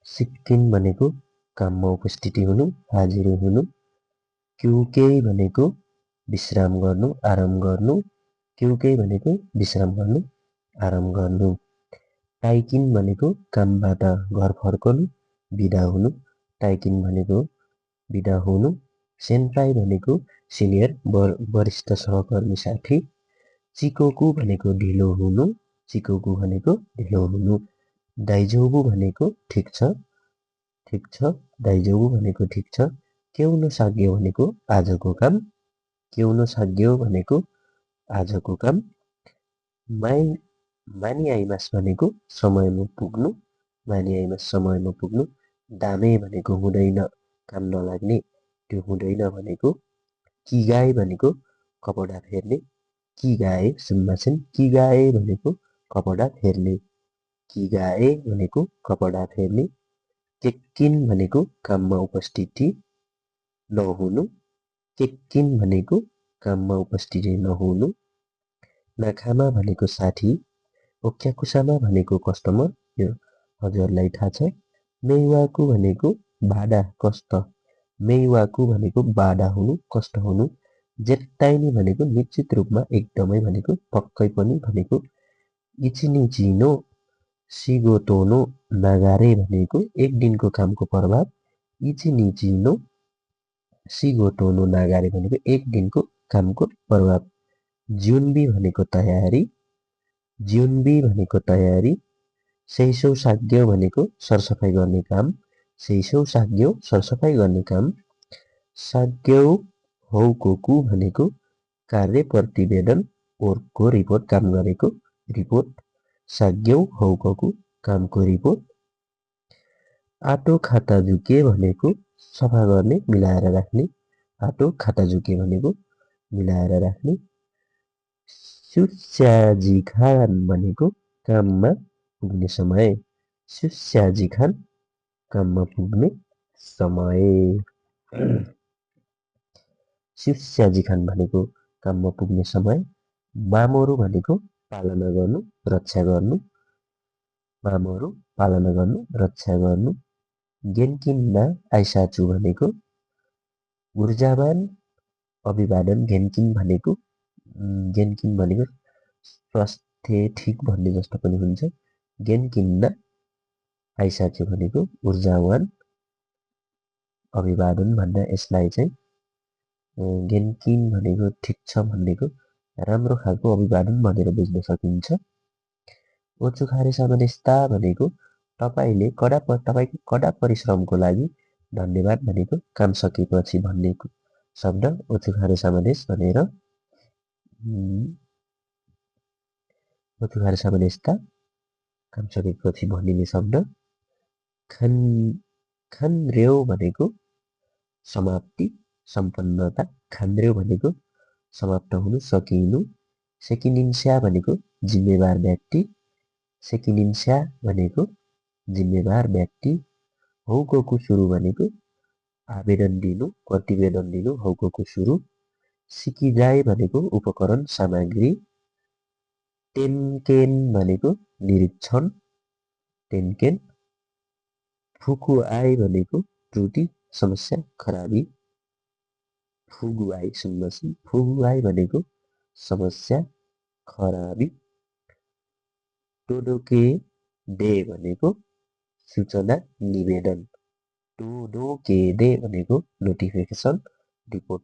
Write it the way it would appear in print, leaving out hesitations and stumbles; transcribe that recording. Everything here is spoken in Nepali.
सिक्किन भनेको काममा उपस्थिति हुनु, हाजिर हुनु। क्युके भनेको विश्राम गर्नु, आराम गर्नु। क्युके भनेको विश्राम गर्नु, आराम गर्नु। टाइकिन भनेको कामबाट घर फर्कनु, बिदा हुनु। टाइकिन भनेको बिदा हुनु। सेन्पाई भनेको सिनियर वरिष्ठ सहकर्मी साथी। चिकोकु भनेको ढिलो हुनु, चिकोकु भनेको ढिलो हुनु। दाइजोबु भनेको ठिक छ, ठिक छ। दाइजोबु भनेको ठिक छ। केउन साग्यो भनेको आजको काम, केउन साग्यो भनेको आजको काम। मानी आइमास भनेको समयमा पुग्नु, मानी आइमास समयमा पुग्नु। दामे भनेको हुँदैन, काम नलाग्ने, त्यो हुँदैन भनेको। किगाए भनेको कपडा फेर्ने, किगाए सुन्माछन्, किगाए भनेको कपडा फेर्ने, किगाए भनेको कपडा फेर्ने। चेक्किन भनेको काममा उपस्थिति नहुनु, चेक्किन भनेको काममा उपस्थिति नहुनु। नाखामा भनेको साथी, ओक्याकुसामा भनेको कस्टमर, यो हजुरलाई थाहा छ। मेइवाकु भनेको भाडा कष्ट, मेइवाकु भनेको बाधा हुनु, कष्ट हुनु। जेट्टाइनी भनेको निश्चित रूपमा एकदमै भनेको पक्कै पनि भनेको। इचिनिचिनो सिगोतोनो नागारे भनेको एक दिनको कामको प्रभाव। इचिनिचिनो सिगोतोनो नागारे भनेको एक दिनको कामको प्रभाव। जुन्बी भनेको तयारी, जुन्बी भनेको तयारी। सेइसौ साग्यो भनेको सरसफाइ गर्ने काम, सेइसौ साग्यो सरसफाइ गर्ने काम। साग्यौ हौकोकु भनेको कार्य प्रतिवेदन, ओरको रिपोर्ट, काम गरेको रिपोर्ट। साग्यौ हौकोकु कामको रिपोर्ट। आटो खाता जुके भनेको सफा गर्ने, मिलाएर राख्ने, आटो खाता जुके भनेको मिलाएर राख्ने। सुस्याजिखान भनेको काममा पुग्ने समय, सुस्याजिखान काममा पुग्ने समय। सुस्याजिखान भनेको काममा पुग्ने समय। मामोरु भनेको पालना गर्नु, रक्षा गर्नु, मामोरु पालना गर्नु, रक्षा गर्नु। गेन्किन्ना आइसाचु भनेको ऊर्जावान अभिवादन, गेन्किन भनेको स्वास्थ्य ठिक भन्ने जस्तो पनि हुन्छ। गेन्किन्ना आइसाचु भनेको ऊर्जावान अभिवादन भन्दा यसलाई चाहिँ गेन्किन भनेको ठिक छ भनेको राम्रो खालको अभिवादन भनेर बुझ्न सकिन्छ। ओचुखारे सामनेस्ता भनेको तपाईँको कडा परिश्रमको लागि धन्यवाद भनेको काम सकेपछि भन्ने शब्द ओचुखारे सामनेस भनेर। ओचुखारे सामनेस्ता काम सकेपछि भनिने शब्द। खानरेउ भनेको समाप्ति, सम्पन्नता। खानरेउ भनेको समाप्त हुनु, सकिनु। सेकिनिन्स्या भनेको जिम्मेवार व्यक्ति, सेकिनिन्स्या भनेको जिम्मेवार व्यक्ति। हौकोकु सुरु भनेको आवेदन दिनु, प्रतिवेदन दिनु, हौकोकु सुरु। सिकिजाए भनेको उपकरण सामग्री। टेन्केन भनेको निरीक्षण, टेन्केन। फुकुआई भनेको त्रुटि, समस्या, खराबी। फुगुआई सुन्नुहोस्, फुगुआई भनेको समस्या, खराबी। टोडोके दे भनेको सूचना, निवेदन, टोडोके दे भनेको नोटिफिकेसन, रिपोर्ट